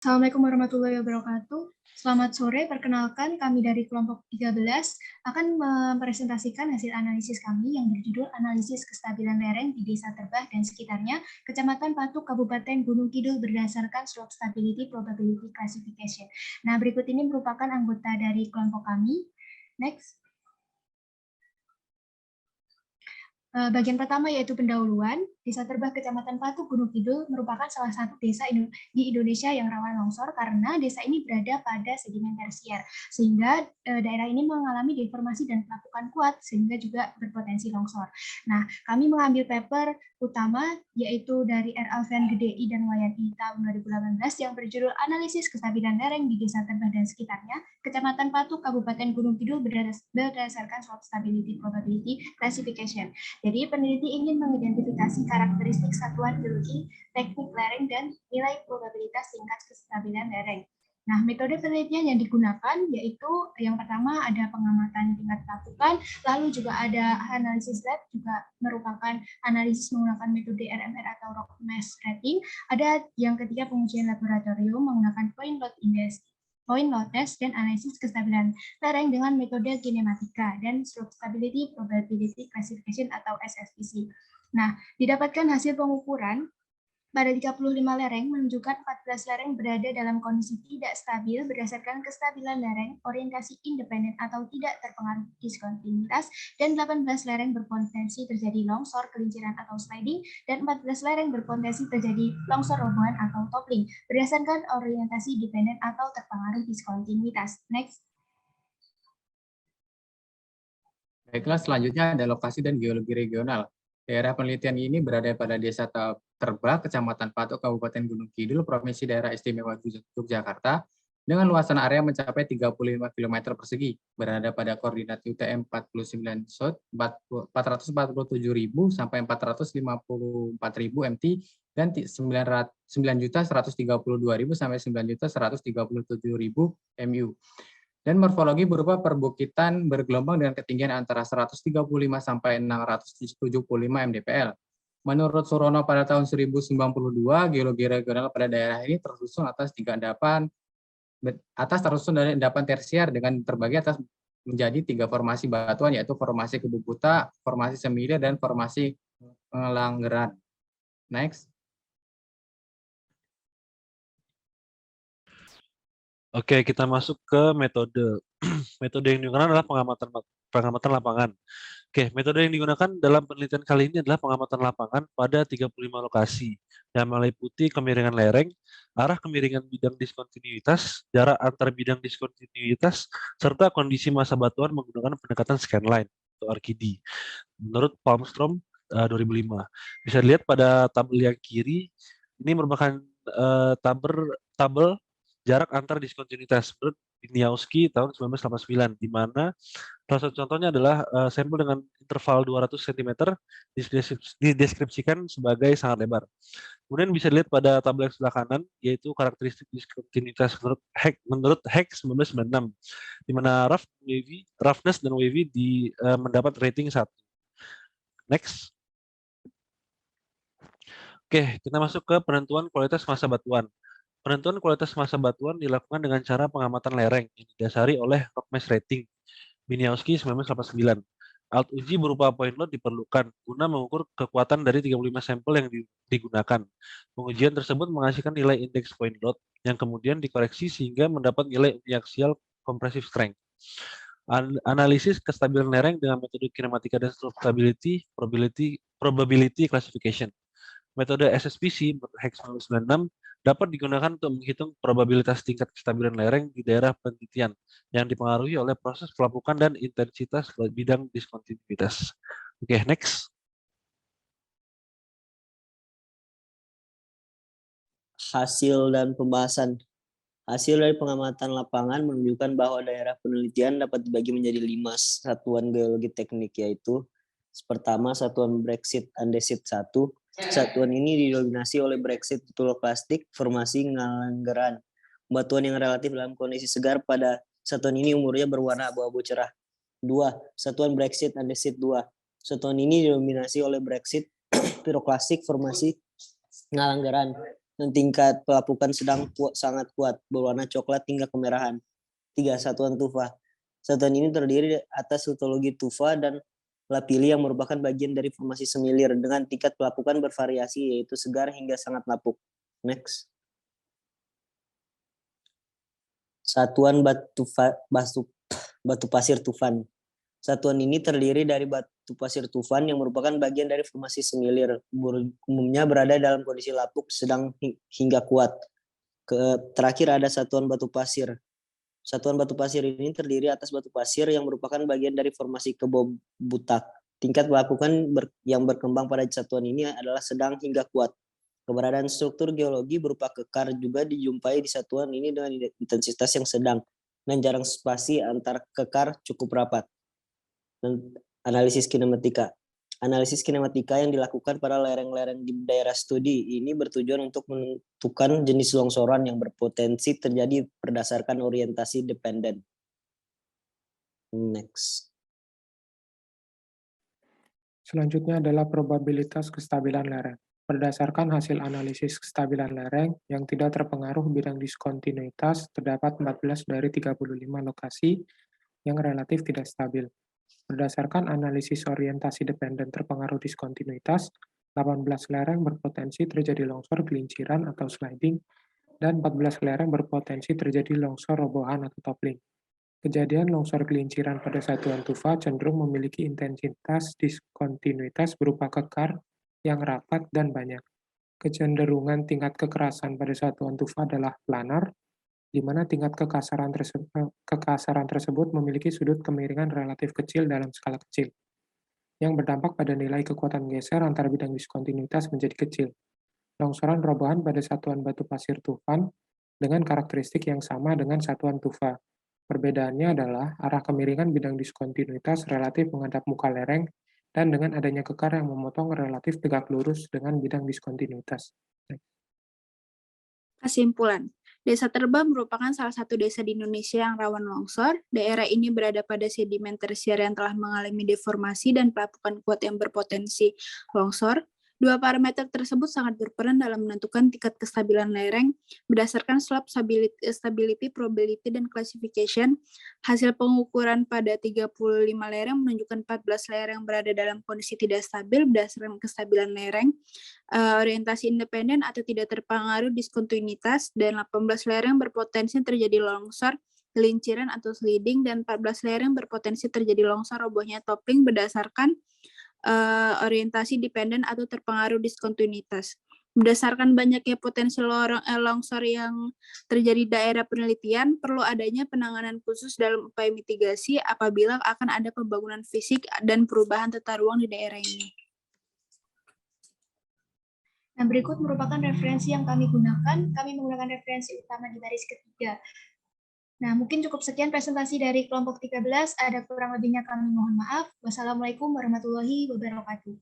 Assalamualaikum warahmatullahi wabarakatuh. Selamat sore, perkenalkan kami dari kelompok 13 akan mempresentasikan hasil analisis kami yang berjudul Analisis Kestabilan Lereng di Desa Terbah dan Sekitarnya, Kecamatan Patuk, Kabupaten Gunung Kidul berdasarkan Slope Stability Probability Classification. Nah, berikut ini merupakan anggota dari kelompok kami. Next. Bagian pertama yaitu pendahuluan. Desa Terbah Kecamatan Patuk Gunung Kidul merupakan salah satu desa di Indonesia yang rawan longsor karena desa ini berada pada sedimen tersier, sehingga daerah ini mengalami deformasi dan pelapukan kuat sehingga juga berpotensi longsor. Nah, kami mengambil paper utama yaitu dari R. Alfian Gedei dan Wayani tahun 2018 yang berjudul Analisis Kestabilan Lereng di Desa Terbah dan Sekitarnya, Kecamatan Patuk, Kabupaten Gunung Kidul berdasarkan Slope Stability Probability Classification. Jadi peneliti ingin mengidentifikasi karakteristik satuan geologi, teknik lereng, dan nilai probabilitas tingkat kestabilan lereng. Nah, metode penelitian yang digunakan yaitu yang pertama ada pengamatan tingkat pelapukan, lalu juga ada analisis lab, juga merupakan analisis menggunakan metode RMR atau rock mass rating. Ada yang ketiga pengujian laboratorium menggunakan point load index, point load test, dan analisis kestabilan lereng dengan metode kinematika dan slope stability probability classification atau SSPC. Nah, didapatkan hasil pengukuran pada 35 lereng menunjukkan 14 lereng berada dalam kondisi tidak stabil berdasarkan kestabilan lereng, orientasi independen atau tidak terpengaruh diskontinuitas, dan 18 lereng berpotensi terjadi longsor, kelinciran atau sliding, dan 14 lereng berpotensi terjadi longsor robohan atau toppling berdasarkan orientasi dependen atau terpengaruh diskontinuitas. Next. Baiklah, selanjutnya ada lokasi dan geologi regional. Daerah penelitian ini berada pada Desa Terbah, Kecamatan Patuk, Kabupaten Gunung Kidul, Provinsi Daerah Istimewa Yogyakarta, dengan luasan area mencapai 35 km persegi, berada pada koordinat UTM 49 South, 447.000 sampai 454.000 MT, dan 9.132.000 sampai 9.137.000 MU. Dan morfologi berupa perbukitan bergelombang dengan ketinggian antara 135 sampai 675 mdpl. Menurut Surono pada tahun 1092, geologi regional pada daerah ini tersusun tersusun dari endapan tersier dengan terbagi atas menjadi 3 formasi batuan, yaitu formasi Kebubuta, formasi Semile, dan formasi Langgeran. Next. Oke, kita masuk ke metode. Metode yang digunakan adalah pengamatan lapangan. Oke, metode yang digunakan dalam penelitian kali ini adalah pengamatan lapangan pada 35 lokasi yang meliputi kemiringan lereng, arah kemiringan bidang diskontinuitas, jarak antar bidang diskontinuitas, serta kondisi massa batuan menggunakan pendekatan scanline atau RKD. Menurut Palmstrom 2005. Bisa dilihat pada tabel yang kiri, ini merupakan tabel jarak antar diskontinuitas menurut Biniawski tahun 1989, di mana salah satu contohnya adalah sampel dengan interval 200 cm dideskripsikan sebagai sangat lebar. Kemudian bisa dilihat pada tabel yang sebelah kanan, yaitu karakteristik diskontinuitas menurut Heck 1996, di mana roughness dan wavy mendapat rating 1. Next. Oke, kita masuk ke penentuan kualitas massa batuan. Penentuan kualitas massa batuan dilakukan dengan cara pengamatan lereng yang didasari oleh rock mass rating Biniawski 1989. Alat uji berupa point load diperlukan guna mengukur kekuatan dari 35 sampel yang digunakan. Pengujian tersebut menghasilkan nilai indeks point load yang kemudian dikoreksi sehingga mendapat nilai uniaksial compressive strength. Analisis kestabilan lereng dengan metode kinematika dan slope stability probability classification. Metode SSPC Heck 1996 dapat digunakan untuk menghitung probabilitas tingkat kestabilan lereng di daerah penelitian yang dipengaruhi oleh proses pelapukan dan intensitas bidang diskontinuitas. Oke, next. Hasil dan pembahasan. Hasil dari pengamatan lapangan menunjukkan bahwa daerah penelitian dapat dibagi menjadi 5 satuan geologi teknik, yaitu pertama satuan Brexit Andesit 1. Satuan ini didominasi oleh Brexit pituloklastik formasi Ngalanggeran. Batuan yang relatif dalam kondisi segar pada satuan ini umurnya berwarna abu-abu cerah. 2. Satuan Brexit Andesit 2. Satuan ini didominasi oleh Brexit piroklastik formasi Ngalanggeran. dan tingkat pelapukan sedang sangat kuat, berwarna coklat hingga kemerahan. 3. Satuan tufa. Satuan ini terdiri atas histologi tufa dan lapili yang merupakan bagian dari formasi semilir dengan tingkat pelapukan bervariasi yaitu segar hingga sangat lapuk. Next. Satuan batu pasir tufan. Satuan ini terdiri dari batu pasir tufan yang merupakan bagian dari formasi semilir. Umumnya berada dalam kondisi lapuk sedang hingga kuat. Terakhir ada satuan batu pasir. Satuan batu pasir ini terdiri atas batu pasir yang merupakan bagian dari formasi kebo butak. Tingkat pelapukan yang berkembang pada satuan ini adalah sedang hingga kuat. Keberadaan struktur geologi berupa kekar juga dijumpai di satuan ini dengan intensitas yang sedang dan jarang spasi antar kekar cukup rapat. Dan analisis kinematika. Analisis kinematika yang dilakukan pada lereng-lereng di daerah studi ini bertujuan untuk menentukan jenis longsoran yang berpotensi terjadi berdasarkan orientasi dependen. Next. Selanjutnya adalah probabilitas kestabilan lereng. Berdasarkan hasil analisis kestabilan lereng yang tidak terpengaruh bidang diskontinuitas, terdapat 14 dari 35 lokasi yang relatif tidak stabil. Berdasarkan analisis orientasi dependen terpengaruh diskontinuitas, 18 lereng berpotensi terjadi longsor gelinciran atau sliding, dan 14 lereng berpotensi terjadi longsor robohan atau toppling. Kejadian longsor gelinciran pada satuan tufa cenderung memiliki intensitas diskontinuitas berupa kekar yang rapat dan banyak. Kecenderungan tingkat kekerasan pada satuan tufa adalah planar, di mana tingkat kekasaran tersebut memiliki sudut kemiringan relatif kecil dalam skala kecil, yang berdampak pada nilai kekuatan geser antara bidang diskontinuitas menjadi kecil. Longsoran robohan pada satuan batu pasir tufan dengan karakteristik yang sama dengan satuan tufa. Perbedaannya adalah arah kemiringan bidang diskontinuitas relatif menghadap muka lereng dan dengan adanya kekar yang memotong relatif tegak lurus dengan bidang diskontinuitas. Kesimpulan, Desa Terba merupakan salah satu desa di Indonesia yang rawan longsor. Daerah ini berada pada sedimen tersier yang telah mengalami deformasi dan pelapukan kuat yang berpotensi longsor. Dua parameter tersebut sangat berperan dalam menentukan tingkat kestabilan lereng berdasarkan slope stability, probability, dan classification. Hasil pengukuran pada 35 lereng menunjukkan 14 lereng berada dalam kondisi tidak stabil berdasarkan kestabilan lereng, orientasi independen atau tidak terpengaruh diskontinuitas, dan 18 lereng berpotensi terjadi longsor, gelinciran atau sliding, dan 14 lereng berpotensi terjadi longsor robohnya toppling berdasarkan orientasi dependen atau terpengaruh diskontinuitas. Berdasarkan banyaknya potensi longsor yang terjadi di daerah penelitian, perlu adanya penanganan khusus dalam upaya mitigasi apabila akan ada pembangunan fisik dan perubahan tata ruang di daerah ini. Nah, berikut merupakan referensi yang kami gunakan. Kami menggunakan referensi utama di baris ketiga. Nah, mungkin cukup sekian presentasi dari kelompok 13. Ada kurang lebihnya kami mohon maaf. Wassalamualaikum warahmatullahi wabarakatuh.